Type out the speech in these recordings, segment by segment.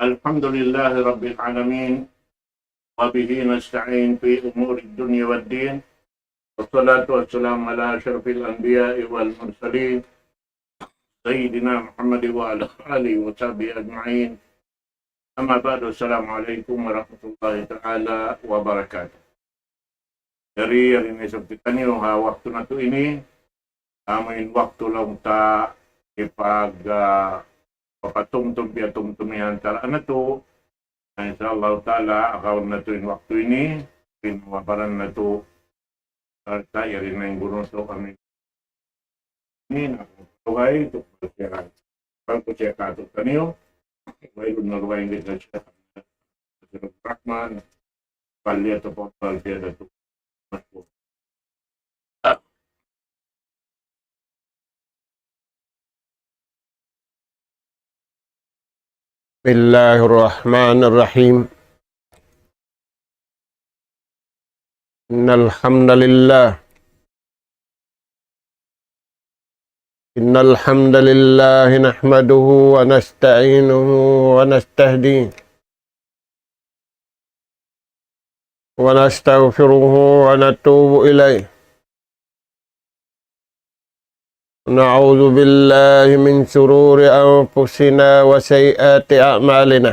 الحمد لله رب العالمين، وبه نستعين في أمور الدنيا والدين، والصلاة والسلام على أشرف الأنبياء والمرسلين سيدنا محمد وعلى آله وصحبه أجمعين. أما بعد، السلام عليكم ورحمة الله تعالى wabarakatuh. Dari hari ini seperti kanyo waktu na to ini, amin waktu lang ta ipag papatumtum-piatumtumihan tala na to. Insyaallah ta'ala, akaw na to in waktu ini, pinwaparan na to, tayo rin na yung guro to kami. Ini nakakaway, ito po siya kato kanyo, mayroon na ruwain din na siya, Rahman, palya to po, palya na to. بسم الله الرحمن الرحيم. إن الحمد لله نحمده ونستعينه ونستهديه ونستغفره ونتوب إليه. نعوذ بالله من شرور أنفسنا وسيئات أعمالنا.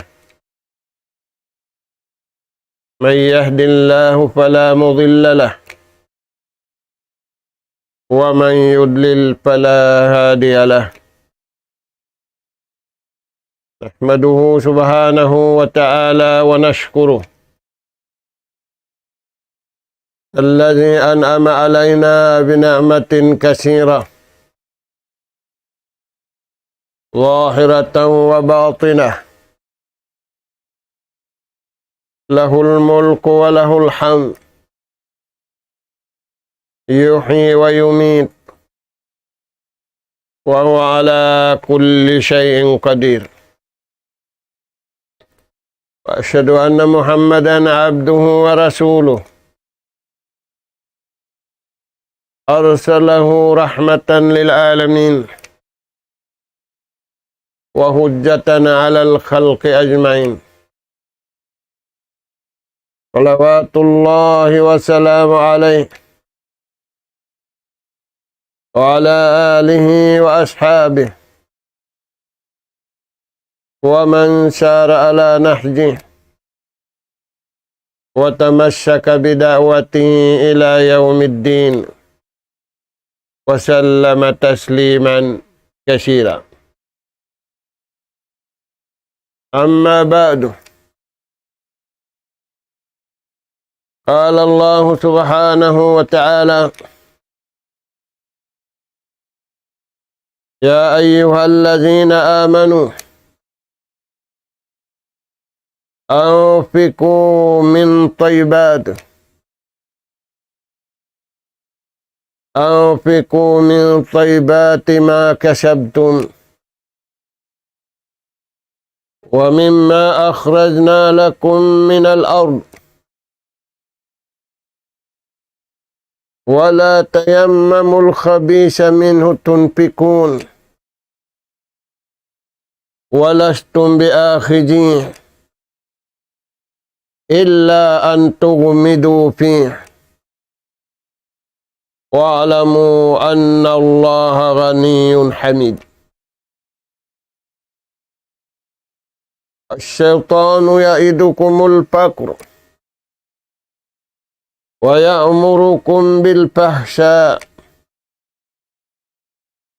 من يهد الله فلا مضل له، ومن يضلل فلا هادي له. نحمده سبحانه وتعالى ونشكره الذي أنعم علينا بنعمة كثيرة ظاهرة وباطنة، له الملك وله الحمد، يحيي ويميت، وهو على كل شيء قدير. وأشهد أن محمدا عبده ورسوله أرسله رحمة للعالمين وهجة على الخلق أجمعين. صلوات الله وسلام عليه وعلى آله وأصحابه ومن سار على نهجه وتمسك بدعوته إلى يوم الدين، وسلم تسليما كثيرا. أما بعد، قال الله سبحانه وتعالى: يا أيها الذين آمنوا أنفقوا من طيبات ما كسبتم ومما أخرجنا لكم من الأرض، ولا تيمموا الخبيث منه تنفقون ولستم بآخذيه إلا أن تغمضوا فيه، واعلموا أن الله غني حميد. الشيطان يعدكم الفقر ويأمركم بالفحشاء،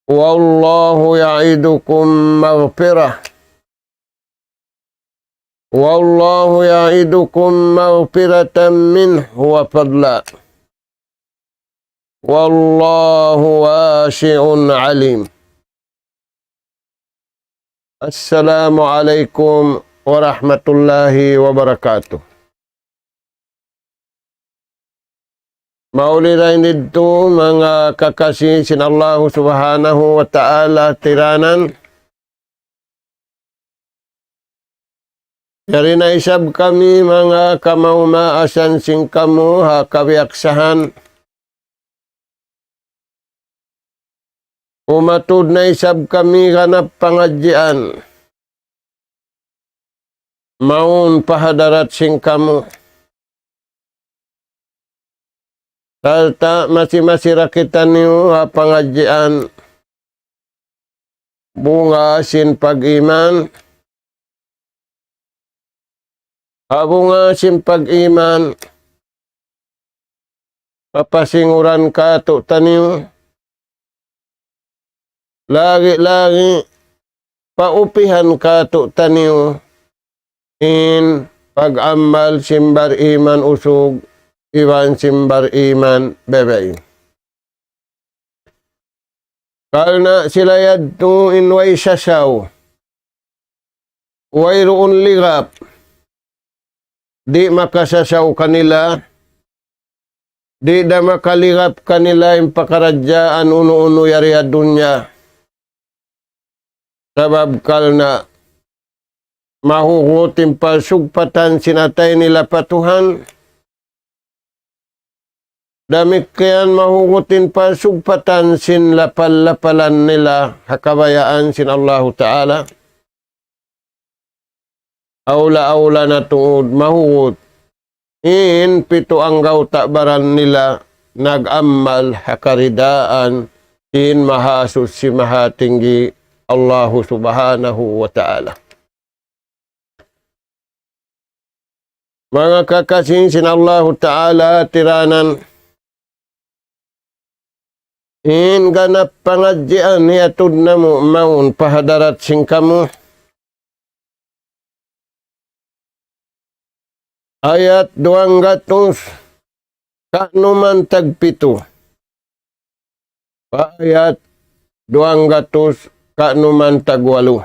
والله يعدكم مغفرة منه وفضلا، والله واسع عليم. السلام عليكم ورحمة الله وبركاته. Maulidain dito mga kakasih sin Allah subhanahu wa ta'ala tiranan. Dari na isab kami mga kamaumaasan sing kamu ha kabiaksahan. Umatud na isab kami kanap pangadjian. maun pahadarat sing kamu. Talta masih rakitan niyo pangajian bunga sin pag-iman. Bunga sin pag-iman. Papasinguran ka to taniyo. Lagi-lagi paupihan ka to taniyo. In pag-amal simbar iman usog, iwan simbar iman bebay. Kalna sila yadto inway sasaw, way roon ligap, di makasasaw kanila, di da makaligap kanila yung pakaradyaan uno-uno yari dunya. Sabab kalna mahuhutin pasugpatan sinatay nila patuhan. Damikian mahuhutin pasugpatan sin lapal-lapalan nila hakabayaan sin Allah Ta'ala. Aula-aula na tungod mahuhut. In pito ang takbaran nila nag-amal hakaridaan sin mahasus si mahatinggi Allah Subhanahu wa Ta'ala. Mga kakasin Allah Ta'ala tiranan in ganap pangadjian niatud na mo maun pahadarat sing kamu. Ayat 200 kanuman tagpito. Ayat 200 kanuman tagwalo.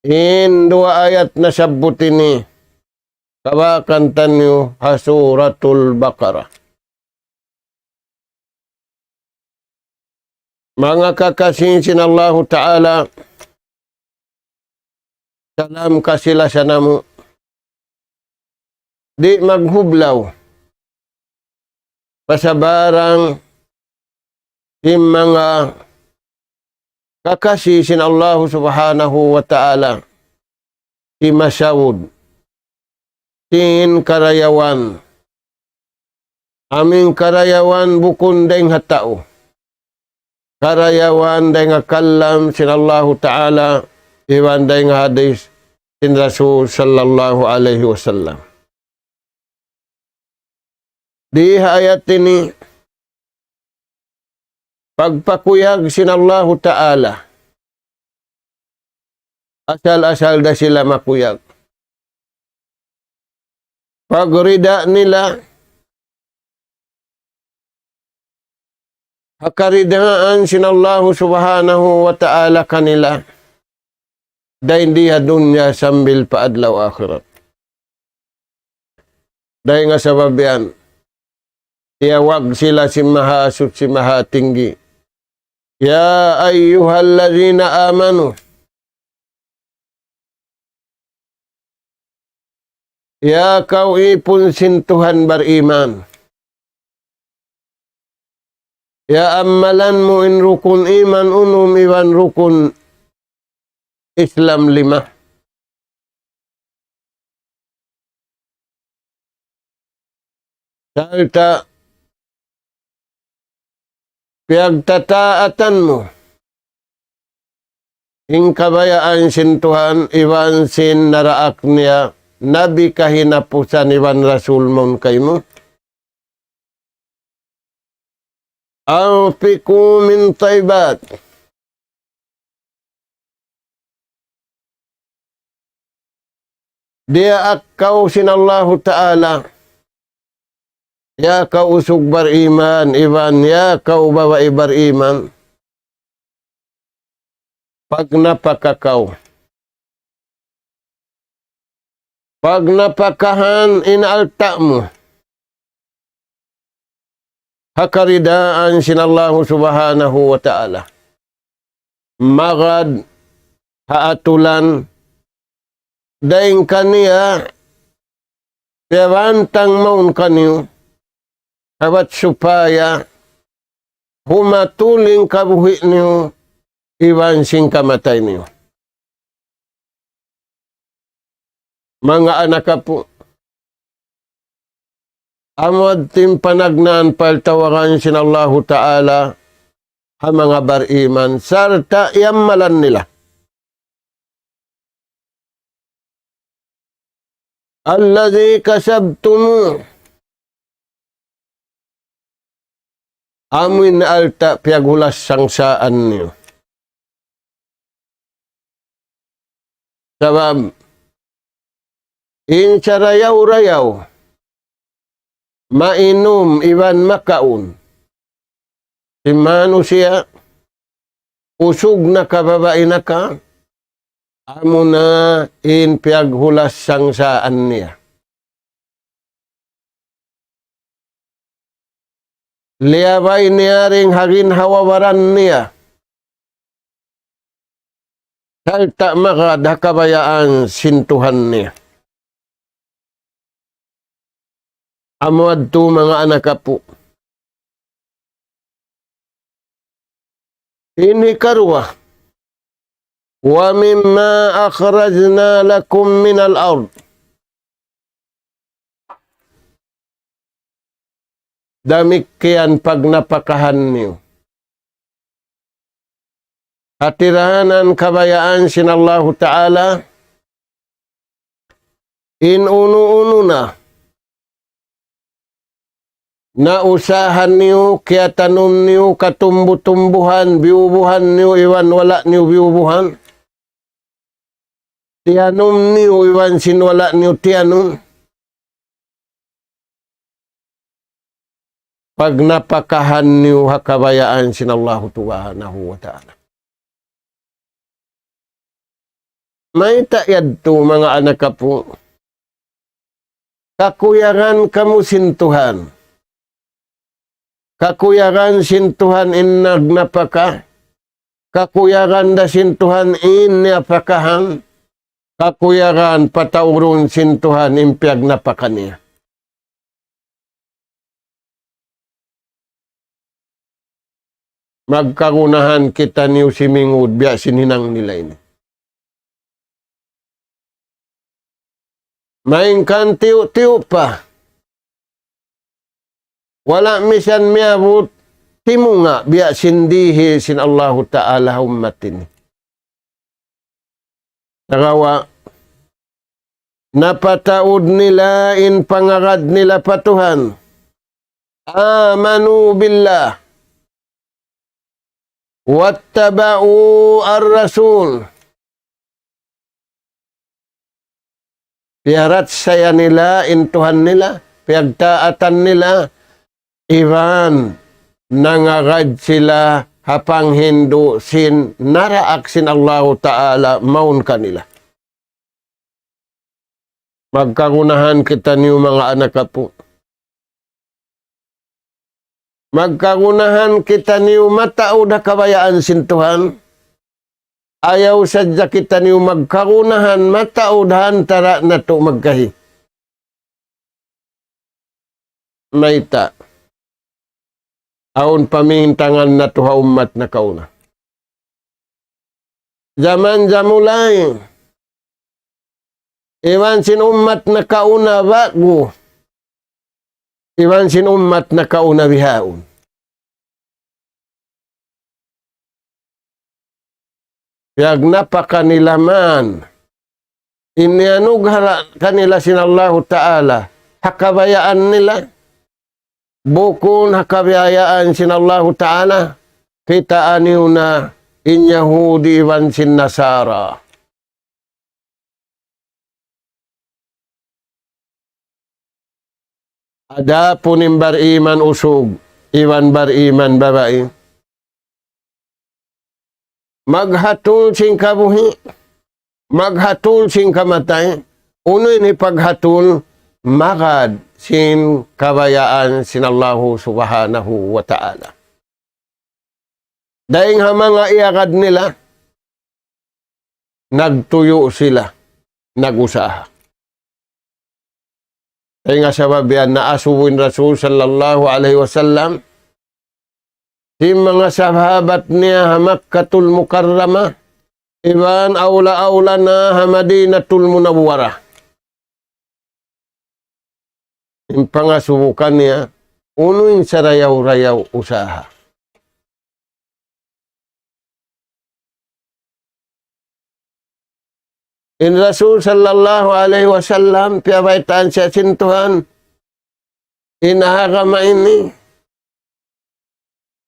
In dua ayat na sabut ini kabakan tanyo Suratul Baqarah. Mga kakasinsin Allah Ta'ala, salam kasila sa namo. Di maghublaw pasabarang yung mga kakasisin Allah Subhanahu wa Ta'ala si Masawud tin karayawan aming karayawan bukun deng hatao karayawan deng kalam sin Allah Ta'ala iwan deng hadis sin Rasul sallallahu alaihi wasallam. Di ayat ini pagpakuyag sin Allah Ta'ala. Asal-asal da sila makuyag. Pagrida nila, hakaridaan sin Allah Subhanahu wa Ta'ala kanila. Dahil diha dunya sambil paadlaw akhirat. Dahil nga sa babian, tiyawag sila si mahasut si mahatinggi. Ya ayyuhallazina amanu. Ya kau ipun sintuhan beriman. Ya amalanmu in rukun iman unum iwan rukun Islam 5. Salta piyagtataatan mo. Ing kabayaan sin Tuhan, iwan sin naraak niya, nabi kahinapusan iwan Rasul mon kay mo. Anfiku min taybat. Dia akaw sin Allah Ta'ala. Ya kau usug beriman, iwan ya kau bawa beriman. Pag napakakaw. Pag napakahan inalta mo. Hakaridaan sin Allah Subhanahu wa Ta'ala. Magad haatulan daing kaniya pewantang maun kaniyo. Kabat supaya humatuling kabuhi niyo iwan sing kamatay niyo. Mga anak po, amod tim panagnaan paltawakan sinallahu ta'ala ha mga bariman sarta iyammalan nila. Alladhi kasabtumu amin alta piagulas sangsaan niyo. Sabab, rayaw-rayaw, mainom iwan makaun. Si manusia, usog na kababae na ka, amo na in piaghulas sangsaan niya. Liyabay niya ring hagin hawawaran niya. Salta maka dakabayaan sintuhan niya. Amuad to mga anak po. Ini karwa. Wa mimma akhrajna lakum minal ard. Damikian pag napakahan niyo. Katirahanan kabayaan sinallahu ta'ala in unu-unu na usahan niyo kaya tanong niyo katumbu-tumbuhan biubuhan niyo iwan wala niyo biubuhan tianom niyo iwan sinwala niyo tianom pag napakahan niyo hakabayaan sinallahu subhanahu wa ta'ala. May takyad to mga anak po. Kakuyaran kamu sintuhan. Kakuyaran sintuhan in nagnapaka. Kakuyaran da sintuhan in napakahan. Kakuyaran patawron sintuhan in piagnapaka niya. Magkagunahan kita niyo si Mingud biya sininang nila ini. Mainkan tiyo-tiyo pa. Wala misan miyabot timo nga biya sindihi sin Allahu Ta'ala ummatin. Nagawa napataod nila in pangarad nila patuhan. Amanu billah. Wattaba'u ar-rasul. Piarat saya nila, intuhan nila, piagtaatan nila, iwan, nangagad sila hapang Hindu sin naraak sin Allah Ta'ala maun kanila. Magkagunahan kita niyo mga anak po. Magkagunahan kita niyo matao na kabayaan sin Tuhan. Ayaw sadya kita niyo magkagunahan mataudahan tara na to magkahi. Maita. Aon pamintangan na to umat na kauna. Zaman jamulay. Iwan sin umat na kauna bago. Iwan sin umat na kauna bihaon. Yag napakanila man. Inianug kanila sinallahu ta'ala. Hakabayaan nila. Bukun hakabayaan sinallahu ta'ala. Kita aniw na in Yahudi iwan sin Nasara. Ada punim bariman usog. Iwan bariman babae. Maghatul sing kabuhi, maghatul sing kamatay, uno ini paghatul, magad sin kabayaan sinallahu subhanahu wa ta'ala. Dahil nga mga iakad nila, nagtuyo sila, nagusaha. Dahil nga sababihan na asuwin Rasul sallallahu alaihi wasallam, si mga sahabat niya Makkatul Mukarramah, iban awla-awla na Madinatul Munawwarah. Yung pangasubukan niya, uno yung sa rayaw-rayaw usaha. In Rasul sallallahu alaihi wasallam, piyabaitaan siya sintuhan, inahagama ini.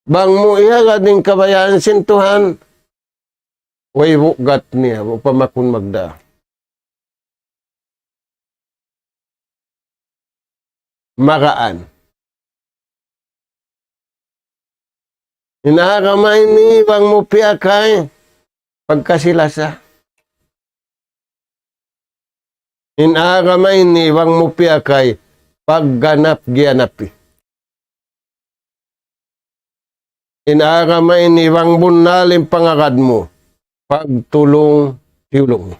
Bang mo ihaga din kabayaan sintuhan, way bugat niya, upamakun magda. Magaan. Inahagama ini, bang mo piyakay, pagkasilasa. Inahagama ini, bang mo piyakay, pagganap gianapi. Inahagama ini, bang bunalim pangagad mo, pagtulong tiulong.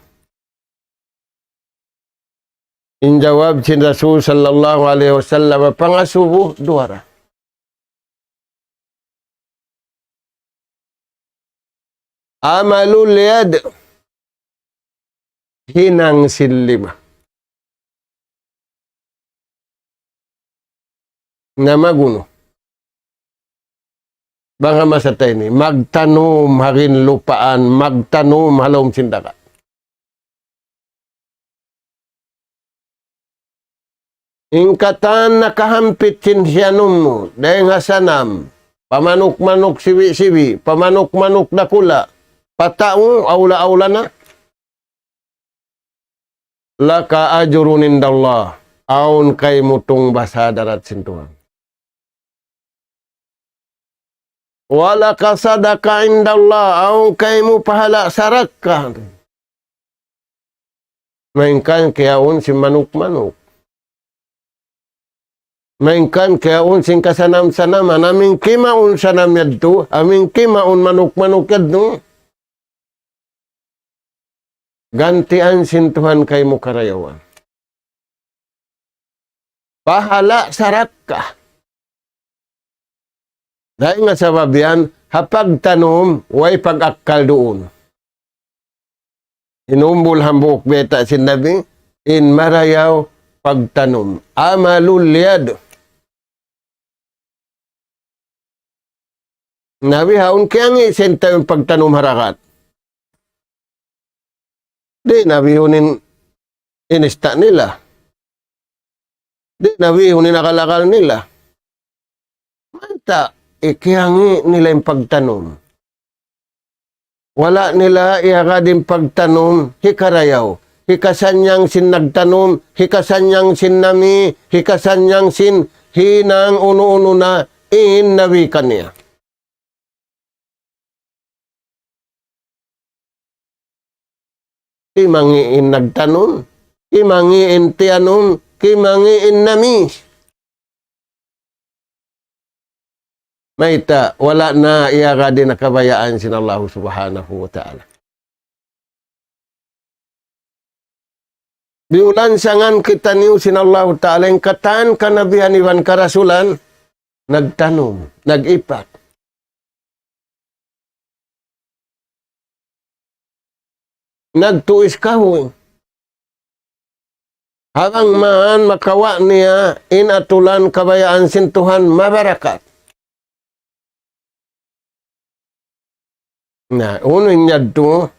Injawab si Rasul sallallahu alaihi wasallam, pangasubo duara. Amalul yad, hinang silima. Na maguno. Banga masatay ni, magtanom harin lupaan, magtanom halong sindaka. Ingkatan nakahampit sinsyanum mo, dahil nga sanam, pamanok-manok siwi-siwi, pamanok-manok dakula, patao, aula-aula na. Laka ajurunin dallah, aun kay mutong basa darat sintuhan. Wala ka sadaka indallah, aun kay mo pahala sarakka. Mainkan kaya un si manok-manok. Mainkan kaya un sing kasanam-sanama, naming kimaun sanam yadto, aming kimaun manok-manok yadto. Gantian sintuhan kay mo karayawan. Pahala sarakka. Dahil nga sa babian, hapag tanom, way pag-akal doon. Inumbol hambuk beta sinabi, in marayaw pagtanom. Amalul yad. Nabi haun kaya nga isenta yung pagtanom harakat. Di nabi hunin inista nila. Di nabi hunin nakalakal nila. Manta. Ikihangi nila yung pagtanom. Wala nila iyaga din pagtanom, hikarayaw. Hikasanyang sin nagtanom, hikasanyang sin nami, hikasanyang sin hinang uno-uno na inawikan niya. Kimangiin nagtanom, kimangiin tianom, kimangiin nami. Maita, wala na iyaga din nakabayaan sin Allah subhanahu wa ta'ala. Biulan sangan kita niyo sin Allah ta'ala yung katan kanabihan iwan karasulan, nagtanom, nag-ipat. Nagtuis kahoy. Habang maan makawa niya, inatulan kabayaan sin Tuhan mabarakat. Na unin niya to,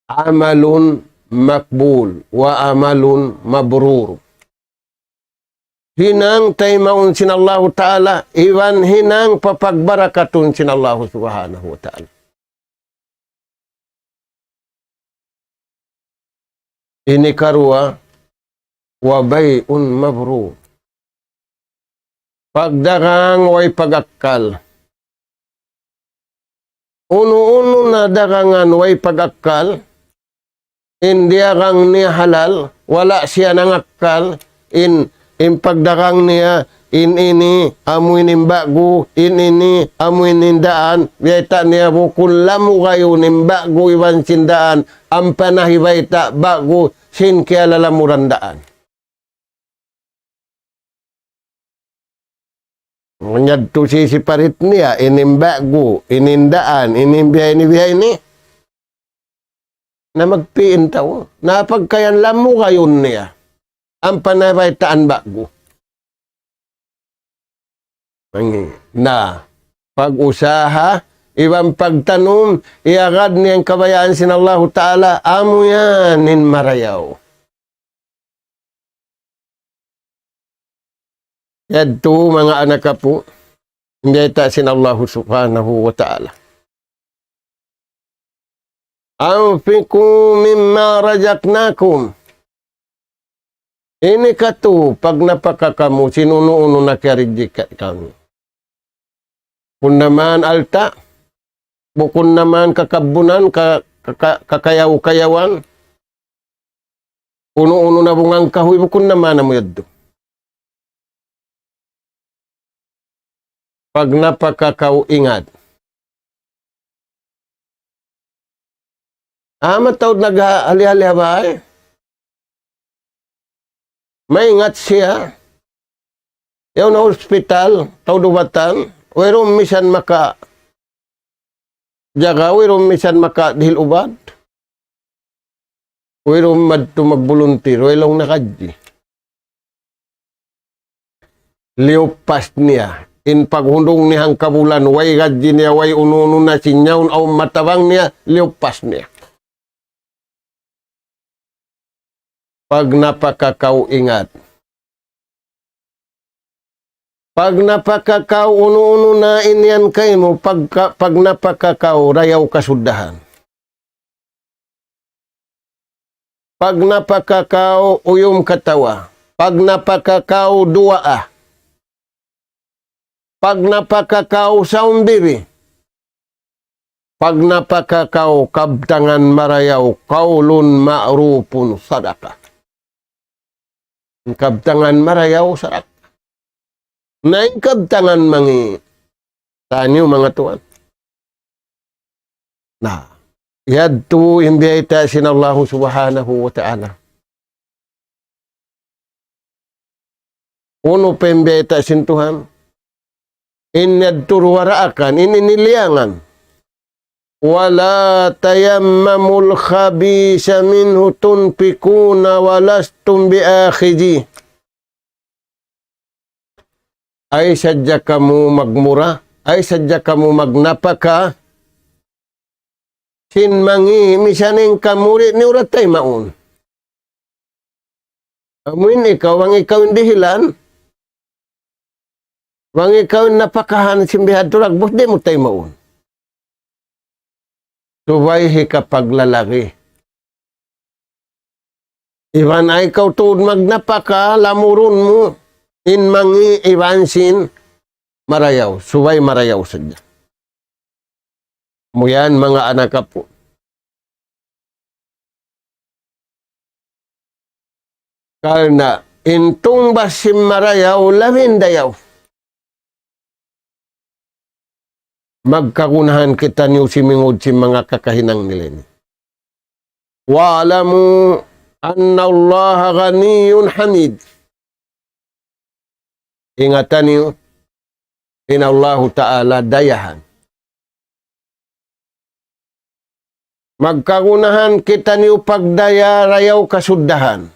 amalun makbul wa amalun mabrur. Hinang taymaun sin Allah Ta'ala, iwan hinang papagbarakatun sin Allah Subhanahu wa Ta'ala. Ini karua wa bay'un mabrur. Pagdagang way pagakal. Uno-uno na dagangan way pagakal, hindi akang niya halal, wala siya nangakal, in pagdagang niya, in ini, amoy nimbago, in ini, amoy nindaan, biyata niya bukul lamu kayo nimbago iwan sindaan, ang panahibayta bago sin kaya lalamurandaan. Nyadto si parit niya, inimbago, inindaan, inimbihay ni. Na magpiin tao. Napagkayan lamo kayon niya. ang panaraytaan bago. Na pag-usaha, ibang pagtanong, iagad niyang kabayaan sin Allah Ta'ala, amo yan nin marayaw. Yadto mga anak ka po, hindi ta sin Allah Subhanahu wa Ta'ala. Anfiku mimma rajaknakum. Ini katu, pag napakakamu, sinuno-uno na karijikat kami. Kung naman alta, bukun naman kakabunan, kakayaw-kayawan, uno-uno na bungang kahoy, bukun naman na mo yaddo. Pag napakakaw ingat. Matawad naghali-hali ba eh? May ingat siya. Yaw na hospital, tawdubatan, wero misan maka jaga, wero misan maka dihil ubad. Wero madto magbuluntir, wero nakadji. Liupas niya. In paghundong niyang kabulan, way gadji niya, way ununo na sinyawn, o matabang niya, liupas niya. Pag napakakaw ingat. Pag napakakaw, uno-uno na inyan kayo mo, pag napakakaw, rayaw kasudahan. Pag napakakaw, uyom katawa. Pag napakakaw, duwa. Pag napakakaw, saumbiri. Pag napakakaw, kabtangan marayaw, kaulun ma'rupun sadaka. Kabtangan marayaw, sadaka. Naing kabtangan mangi tanyo mga tuwan. Na, yadto imbiyayta sinallahu subhanahu wa ta'ala. Uno pa imbiyayta sin Tuhan. Inyadturwaraakan, ininiliangan. Wala tayammamul khabisa minhu tunfikuna walastum biakhiji. Ay sadya kamu magmura, ay sadya kamu magnapaka, sinmangi misaning kamuri ni uratay maun. Amuin ikaw, ang ikaw hindi hilan, ang ikaw napakahan simbihad turag, bus di mo tayo maun. Subay kapag lalaki. Iwan ay ikaw tuod magnapaka, lamurun mo. In mangi iwansin, marayaw. Subay marayaw sadya. Muyan mga anak po. Karena intong basim marayaw, lamin dayaw. Magkagunahan kita niyo simingod si mga kakahinang nila ni. Wa alamu anna Allah ghaniyun hamid. Ingatan niyo, inallahu ta'ala dayahan. Magkagunahan kita niyo pagdaya rayaw kasudahan.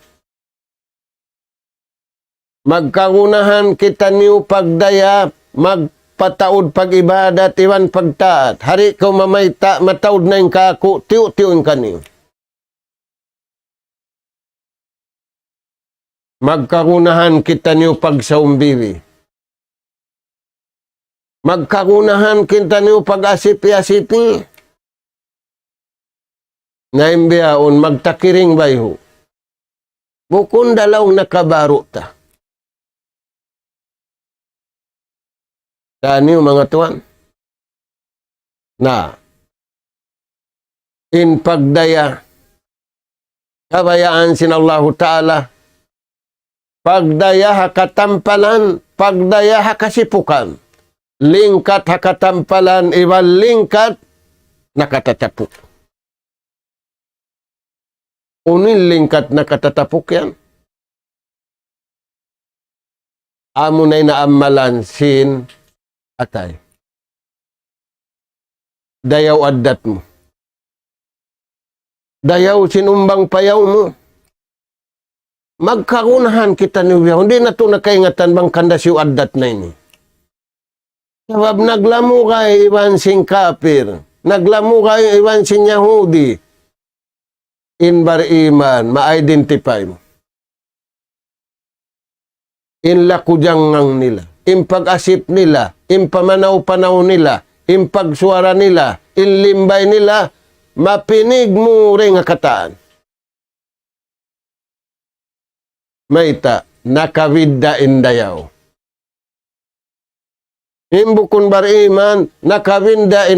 Magkagunahan kita niyo pagdaya magpataod pag-ibadat iwan pagtaat. Hari ko mamayta mataod na yung kako, tiyo-tiyon ka niyo. Magkagunahan kita niyo pagsaumbiri. Magkagunahan kita niyo pag-asipi-asipi. Naimbiyaon magtakiring bayho. Bukun dalaw nakabaro ta. Daniyo mga tuwan. Na in pagdaya kabayaan sin Allahu Ta'ala. Pagdaya hakatampalan, pagdaya hakasipukan. Lingkat hakatampalan, iwan lingkat nakatatapuk. Unin lingkat nakatatapuk yan. Amo na'y naamalan sin atay. Dayaw adat mo. Dayaw sinumbang payaw mo. magkarunahan kita ni Uyaw. Hindi na ito nakaingatan bang kanda si adat na ini. Sabab naglamu kay iwan sing kafir. Naglamu kay iwan sing Yahudi. In bariman, ma-identify mo. In lakujangang nila. In pag-asip nila. In pamanaw-panaw nila. In pagsuara nila. In limbay nila. Mapinig mo rin nga kataan. Maita, nakawidda indayaw. Imbukun bariman, nakawidda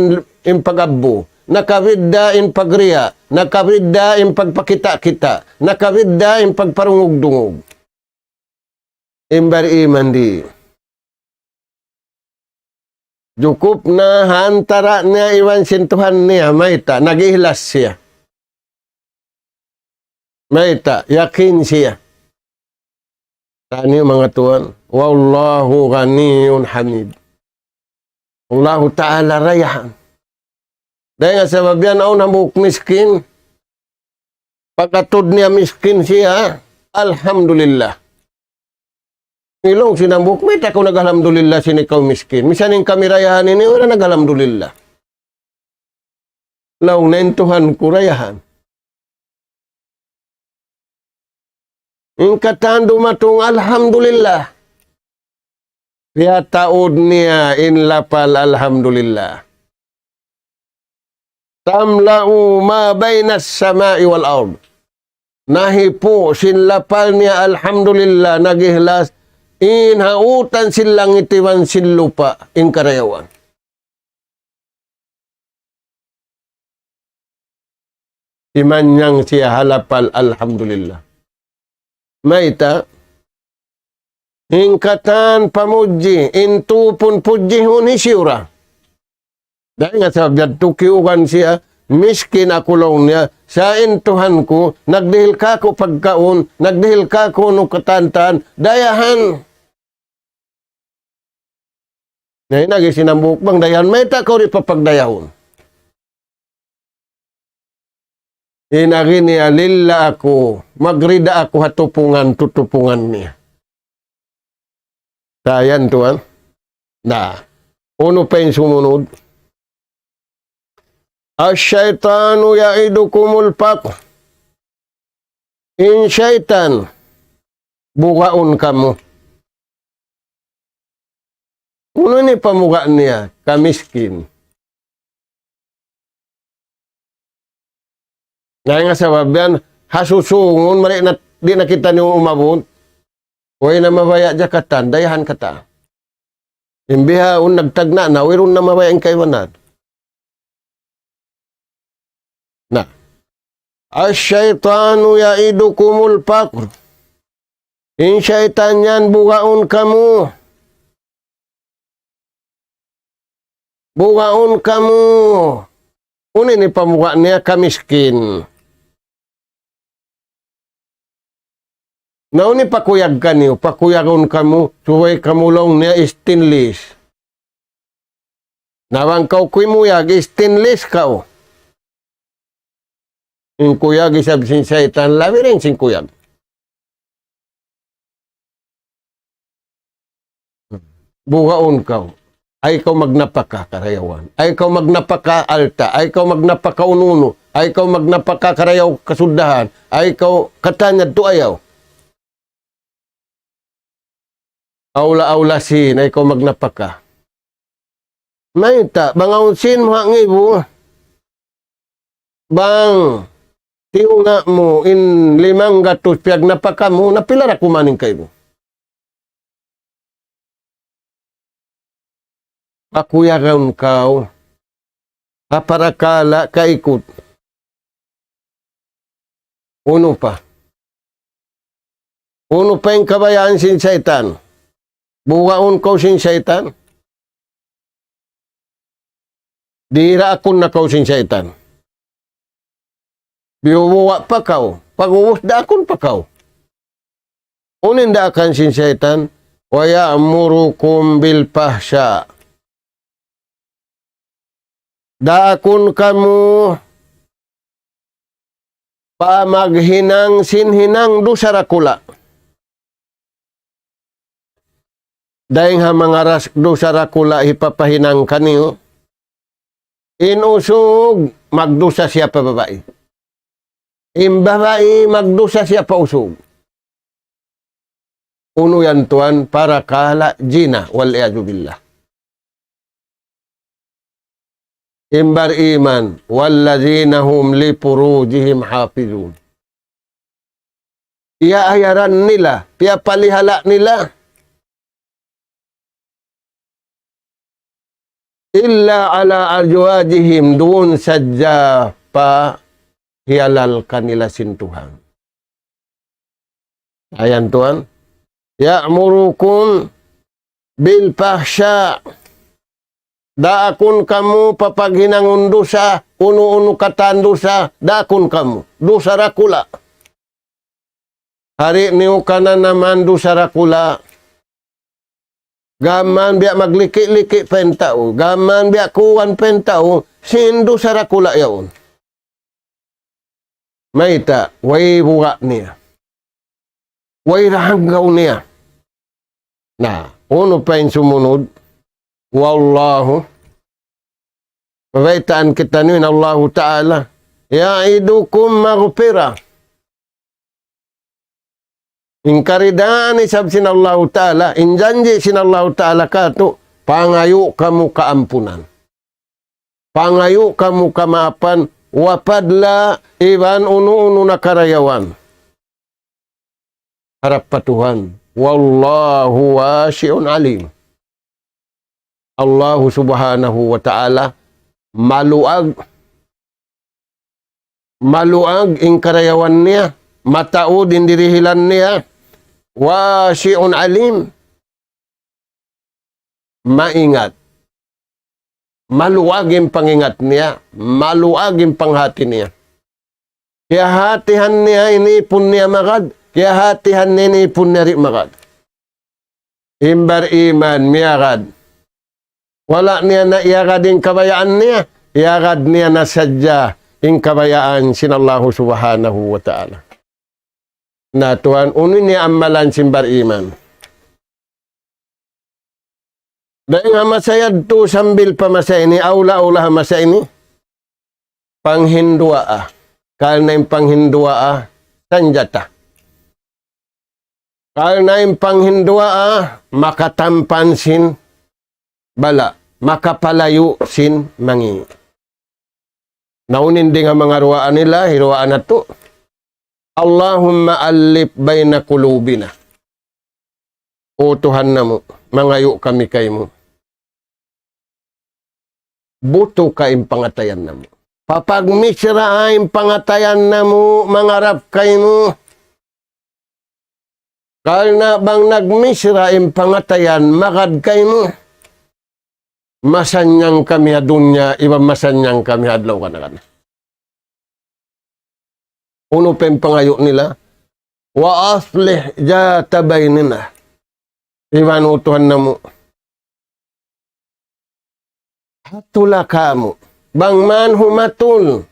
in pag-abbo. Nakawidda in pagriya. Nakawidda in pagpakita-kita. Nakawidda in pagparungog-dungog. Imbar iman di. Jukup na hantara niya iwan sintuhan niya, maita, nag-ihlas siya. Maita, yakin siya. Tani mga tuan, wallahu ghaniyun hamid. Allahu Ta'ala rayahan. Dahil nga sabab yan, nabuk miskin. Pagkatod niya miskin siya, alhamdulillah. Ilong sinambuk, may tako nag-alhamdulillah sinikaw miskin. Misaning kami rayahan ini, wala nag-alhamdulillah. Laong naintuhan ko rayahan. Yung katan dumatong alhamdulillah. Kaya taod niya in lapal alhamdulillah. Tamla'u ma baynas sama'i wal ard. Nahipo sinlapal niya alhamdulillah nagihlas. Inhautan silang itiwan lupa in karayawan. Imanyang siya halapal alhamdulillah. Maita, hingkatan pamuji, intupun puji huni siura. Dahil nga sa tukiukan siya, miskin akulong niya, sa intuhanku, nagdihil ka ko pagkaon, nagdihil ka ko no katantan, dayahan. Ngayon, nagisinambuk bang dayahan, may takaw rin papagdayahon. Inagi niya, lilla ako, magrida ako hatupungan, tutupungan niya. Kayan tuan. Na, uno pa yung sumunod. Asyaitanu ya'idukumul pak. In syaitan, bukaon kamu. Uno ni pamuka niya, kamiskin. Ngayon nga sa babian, hasusungon, mali na, di nakita niyo umabot. Huwag na mabaya jakatan, dayahan kata. Imbiha, nagtagna na, wirun na mabaya ang kaiwanan. Na, asyaitanu ya'idukumul pakr. In syaitan yan, bukaon kamu. Bukaon kamu. Unin ni pamuka niya, kamiskin. Nauni pakuyag ka niyo, pakuyagon kamu, suway kamulong niya istinlis. Nawang kau kuimuyag, istinlis kau. Yung kuyag isab sin syaitan, labi rin sin kuyag. Bukaon kau. Ay ikaw magnapaka karayawan. Ay ikaw magnapaka alta. Ay ikaw magnapaka ununo. Ay ikaw magnapaka karayaw kasudahan. Ay ikaw katanyad to ayaw. Aula-aula sin. Ay ikaw magnapaka. Mayta, bangaw sin mo ang ibo. Bang, tiyo nga mo in 5 gatos piyag napaka mo, napilara kumaning kayo. Pakuyagan kau, aparakala kaikut. Uno pa yung kabayaan sin syaitan. Buwaon kau sin syaitan. Dira akon na kau sin syaitan. Biuwa pa kau. Pag-uwas da akon pa kau. Unin da akan sin syaitan. Waya amurukum bil pahsya. Daakon kamu pa maghinang sinhinang do sarakula. Dahil nga mga rasdo sa rakula ipapahinang kaniyo, inusog, magdusa siya pa babae. Babae, magdusa siya pa usog. Uno yan tuan, para kala jina, wal-iyadu billah. Imbar iman, wallazina hum li purujihim hafizun. Iaayaran nila, piyapalihala nila. Illa ala azwajihim, doon sadya pa hialal kanila sintuhan. Ayan tuan. Ya'murukum bil fahsya. Daakun kamu papaghinangun dosa, unu-unu katan dosa, daakun kamu. Dosa rakula. Hari niyo ka na naman dosa rakula. Gaman biya magliki-liki pentao. Gaman biya kuwan pentao. Sindo sa rakula yaon. Maita, way buka niya. Way rahanggaw niya. Nah, uno pa yung sumunod. Wallahu. Mabaitaan kita nyo Allah Ta'ala. Ya'idukum maghfirah. Ingkaridaan isab sin Allah Ta'ala. Injanji sin Allah Ta'ala kato. Pangayo kamu kaampunan. Pangayo kamu kamaapan. Wapadla iban unu-unu na karayawan. Harap pa Tuhan. Wallahu wasi'un alim. Allah subhanahu wa ta'ala maluag ing karayawan niya, mataod indirihilan niya, wasi'un alim, maingat, maluag yung pangingat niya, maluag yung panghati niya. Kaya hatihan niya inipon niya magad, kaya hatihan niya inipon niya rin magad. Imbar iman miyagad. Wala niya na iagad yung kabayaan niya, iagad niya na sadya yung kabayaan sinallahu subhanahu wa ta'ala. Na tuan, unin niya amalan simbar iman. Dahil nga masayad to sambil pa masay ini, aula-aula masay ini, panghindua Kahal na yung panghindua sanjata. Kahal na yung panghindua makatampansin bala, makapalayo sin mangi. Naunin din ang mga ruwaan nila, hiruwaan na to. Allahumma alif bayna kulubina. O Tuhan na mo, mangayo kami kay mo. Buto ka yung pangatayan na mo. Papagmisra yung pangatayan na mo, mangarap kay mo. Kahal na bang nagmisra yung pangatayan, makad kay mo. Masanyang kami adunya, iba masanyang kami adlaw ka na ka na. Uno pa yung pangayo nila, wa aslih jata baynina. Iban utuhan na mo. Hatula ka mo. Bang man humatul,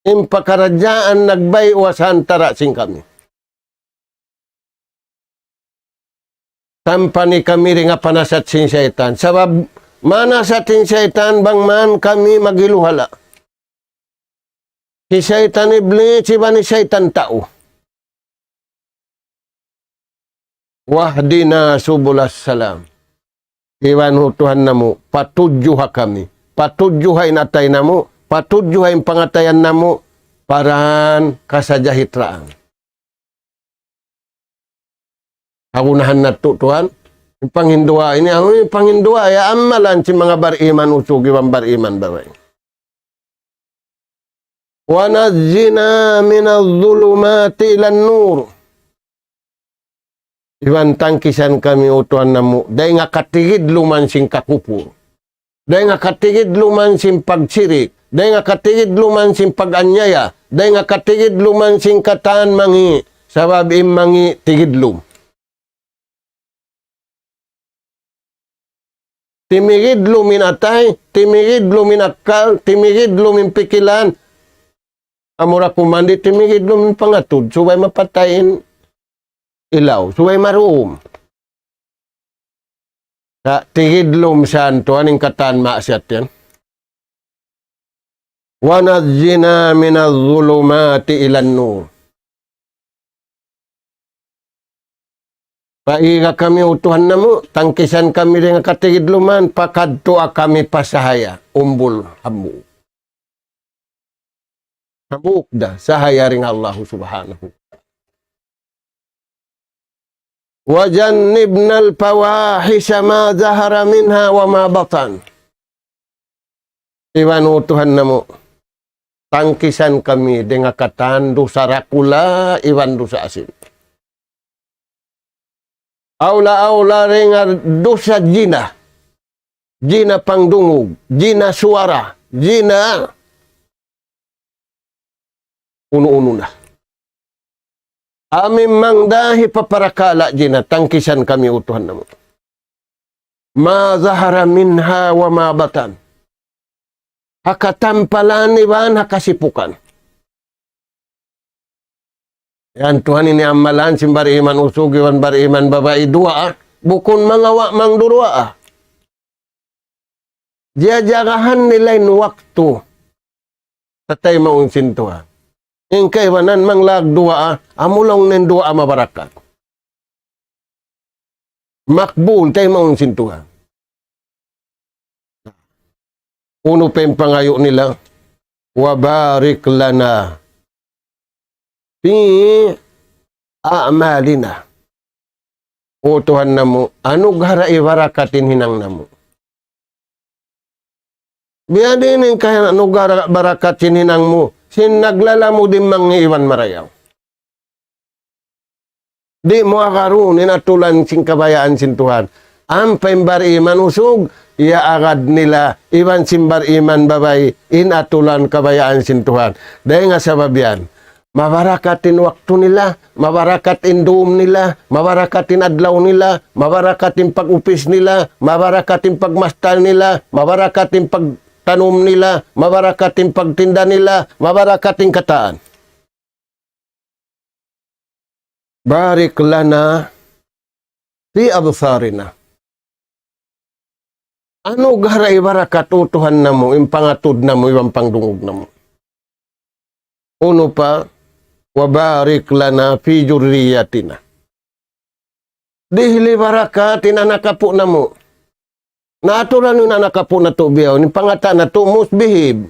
impakaradyaan nagbay wasan tarasin kami. Tampani kami rin nga panasat sin syaitan. Sabab, mana sa ating syaitan bang man kami magiluhala. Si syaitan iblis, iba ni syaitan tao. Wahdina subulas salam. Iwan hutuhan namu, patujuha kami. Patujuha inatay namu, patujuha in pangatayan namu, parahan kasajahitraan. Hagunahan na to, Tuhan. Yung panghindua ini, yung panghindua, ya amalan si mga bariman usugi ang bariman baway. Wa nazina minadh-dhulumati ilan nur. Iwan tangkisan kami utuhan namu, dahil nga katigid luman sing kakupur. Dahil nga katigid luman sing pagsirik. Dahil nga katigid luman sing pag-anyaya. Dahil nga katigid luman sing kataan mangi. Sabab mangi tigid lum. Timigid lumin atay, timigid lumin akal, timigid lumin pikilan. Amura kumandi, timigid lumin pangatud. Subay mapatayin ilaw, subay maruom. Sa tigidlom santo, aning katan maasyat yan. Wa najjina minadh-dhulumati ilan nur. Paiga kami utuhan namo, tangkisan kami dengan katigidluman, pakadtoa kami pasahaya, umbul hamu. Hamuk dah, sahaya ring Allah subhanahu. Wa jannibnal fawahisha ma zahara minha wa ma batan. Iwan utuhan namo, tangkisan kami dengan katan dosa rakula, iwan dosa asin. Aula-aula ringa dosa jina. Jina pangdungog. Jina suara. Jina unu-unu na. Amin mangdahi paparakala jina. Tangkisan kami utuhan namo. Ma zahara minha wa ma batan. Hakatampalan iban hakasipukan. Yan Tuhan ini amalan simbar iman usug iwan bar iman babai dua bukun mangawa mang durua. Dia jagahan nilai waktu. Tatay maunsin Tuhan. Yung kaiwanan mang lag dua amulong nen dua mabarakat. Makbul tay maunsin Tuhan. Uno pa yung pangayo nila. Wabarik lana fi a'malina. O Tuhan namo, anughara ibarakatin hinang namo. Biya din yung kaya anughara barakatin hinang mo, sinaglala mo din mangiiwan marayaw. Di mo akaroon, inatulan sing kabayaan sin Tuhan. Ang paimbar iman usog, iya agad nila, iwan simbar iman babay, inatulan kabayaan sin Tuhan. Dahil nga sa babiyan, mabarakatin waktu nila, mabarakatin doom nila, mabarakatin adlaw nila, mabarakatin pag-upis nila, mabarakatin pagmastal nila, mabarakatin pagtanom nila, mabarakatin pagtinda nila, mabarakatin kataan. Barik lana fi absarina. Ano gara ibarakat utuhan namo, impangatud namo, ibang pangdungog namo. Uno pa, wabarik lana fi jurriyatina. Dihili barakat inanakapo na mo. Naaturan yung nanakapo na to biyaw. Ni pangata na to musbihib.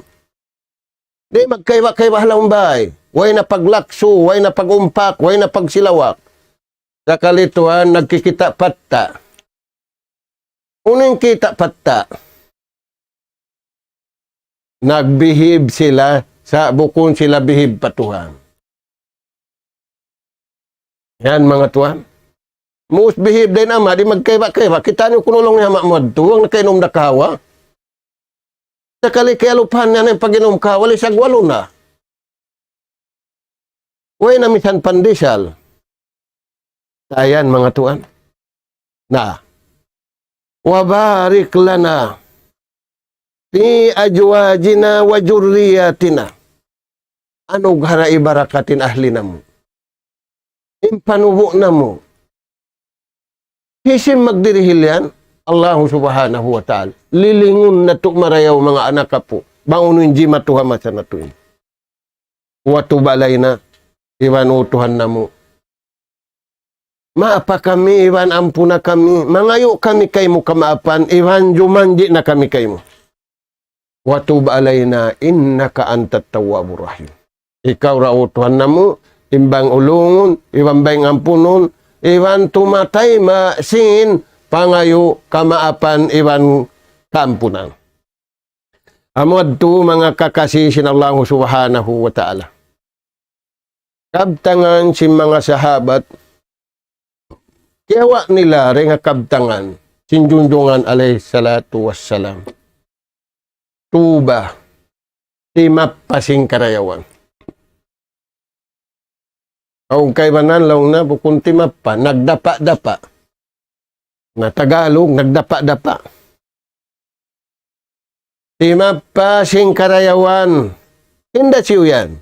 Di magkaiwa-kaiwa halang bay. Way na paglakso, way na pagumpak, way na pagsilawak. Sa kalituan, nagkikita patta. Unang kita patta. Nagbihib sila sa bukon sila bihib patuhan. Yan mga tuwan. Mus behave din ama, di magkaiba-kaiba. Kita niyo kunulong niya mamuad to, ang nakainom na kawa. Sa kalikialupan niya ng pag-inom kawa, lisag walo na. Uy na misan pandesal. Ayan mga tuwan. Na. Wabarik lana fi ajwajina wa jurriyatina. Ano gara ibarakatin ahli namo? Impanubo na mo. Hisim magdirihil yan, Allah subhanahu wa ta'ala. Lilingon na to marayaw mga anak ka po. Bangunin di matuha masa na to. Watu balay na, iwan utuhan na mo. Maapa kami, iwan ampuna kami. Mangayo kami kay mo kamaapan, iwan jumanji na kami kay mo. Watu balay na, innaka antat tawwabur rahim. Ikaw ra utuhan na mo, imbang ulungon, iwan bayang ampunon, iwan tumatay masin, pangayo, kamaapan, iwan kampunan. Amod to mga kakasisin Allah subhanahu wa ta'ala. Kabtangan si mga sahabat, kiyawa nila rin nga kabtangan, sinjunjungan alayhi salatu wassalam. Tuba, timap pasing karayawan. Ang kaibanan lang na bukun timap pa, nagdapa-dapa. Na Tagalog, nagdapa-dapa. Timap pa sing karayawan. Hindi siyo yan.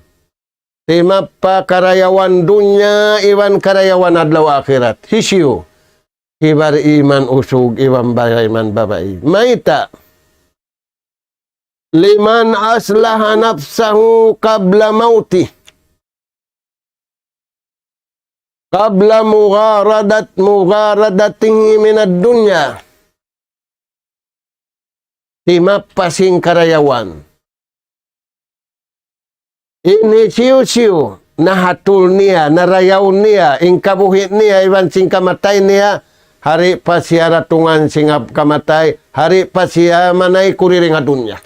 Timap pa karayawan dunya, iwan karayawan adlaw akhirat. Hisiyo. Ibar iman usug, iwan man babae. Maita. Liman aslaha nafsahu qabla mauti. Qabla mugharadatihi minad dunya. Timapasing karayawan. Inisiyo-siyo, nahatul niya, narayaw niya, ingkabuhit niya, iwan sing kamatay niya, hari pa siya ratungan sing kamatay, hari pa siya manay kuriring adunya.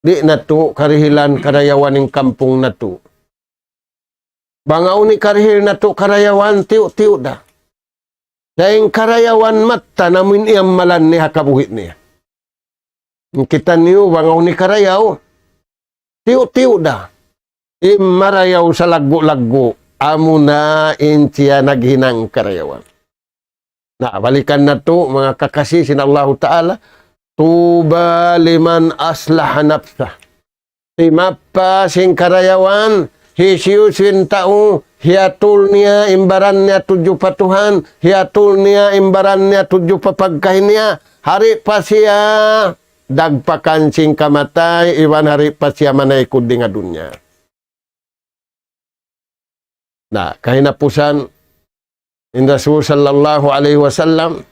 Di na to, karihilan karayawan ng kampung na to. Bangaw ni karihil na to, karayawan, tiyo-tiyo da. Dahil karayawan mata namin iyang malan niya kabuhit niya. Kita niyo, bangaw ni karayaw, tiyo-tiyo da. Marayaw sa lago-lago, amo na siya naghinang karayawan. Balikan na to, mga kakasisin Allah Ta'ala, tuba liman aslaha nafsah. Timapa sing karayawan, hisiyusin tao, hiatul niya, imbaran niya tujuh patuhan, hiatul niya, imbaran niya tujuh papagkahin niya, hari pa siya dagpakan sing kamatay, iwan hari pa siya manaikod di nga dunya. Kahinapusan, in Rasul sallallahu alaihi wasallam,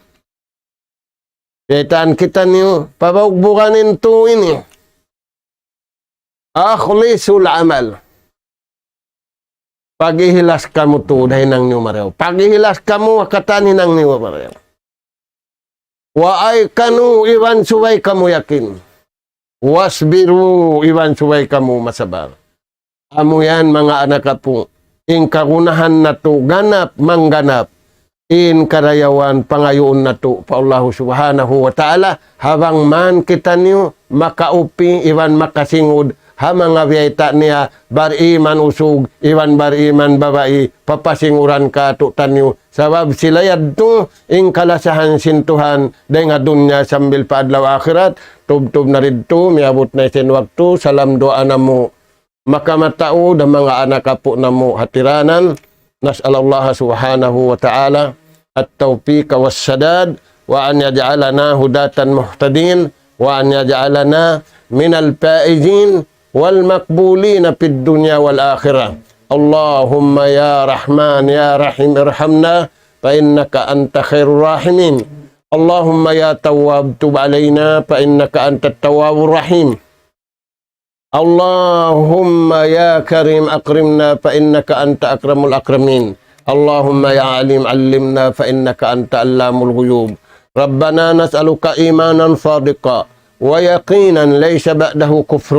kaitaan kita niyo, pabawagbukanin to ini. Akhlisul amal. Paghihilas kamu to, dahil nang niyo marew. Paghihilas kamu, akatanin nang niyo marew. Wa ay kanu, iwan suway kamu yakin. Wasbiru, iwan suway kamu masabar. Amo yan, mga anak po. In kagunahan na to, ganap, mangganap. In karayawan pangayoon na to pa Allah subhanahu wa ta'ala habang man kita niyo makaupi iwan makasingod ha mga biyayta niya bariman usug iwan bariman babae papasinguran ka to tanyo sabab sila yadto in kalasahan sintuhan day nga dunya sambil paadlaw akhirat tubtub na ridto miabot na isin waktu salam doa na mo makamatao da mga anak po na mo hatiranan nas'alallah subhanahu wa ta'ala التوفيق والسداد وأن يجعلنا هداة مهتدين وأن يجعلنا من الفائزين والمقبولين في الدنيا والآخرة اللهم يا رحمن يا رحيم ارحمنا فإنك أنت خير الراحمين اللهم يا تواب تب علينا فإنك أنت التواب الرحيم اللهم يا كريم أكرمنا فإنك أنت أكرم الأكرمين اللهم يا عليم علمنا فإنك أنت علام الغيوب ربنا نسألك إيمانا صادقا ويقينا ليس بعده كفر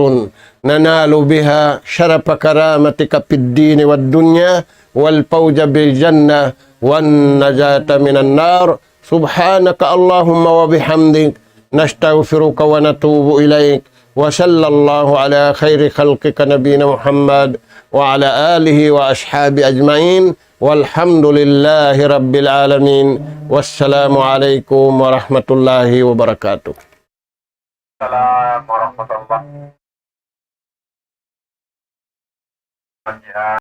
ننال بها شرف كرامتك في الدين والدنيا والفوز بالجنة والنجاة من النار سبحانك اللهم وبحمدك نستغفرك ونتوب إليك وصلى الله على خير خلقك نبينا محمد وعلى آله وأصحابه أجمعين والحمد لله رب العالمين والسلام عليكم ورحمة الله وبركاته. Assalamualaikum warahmatullahi wabarakatuh.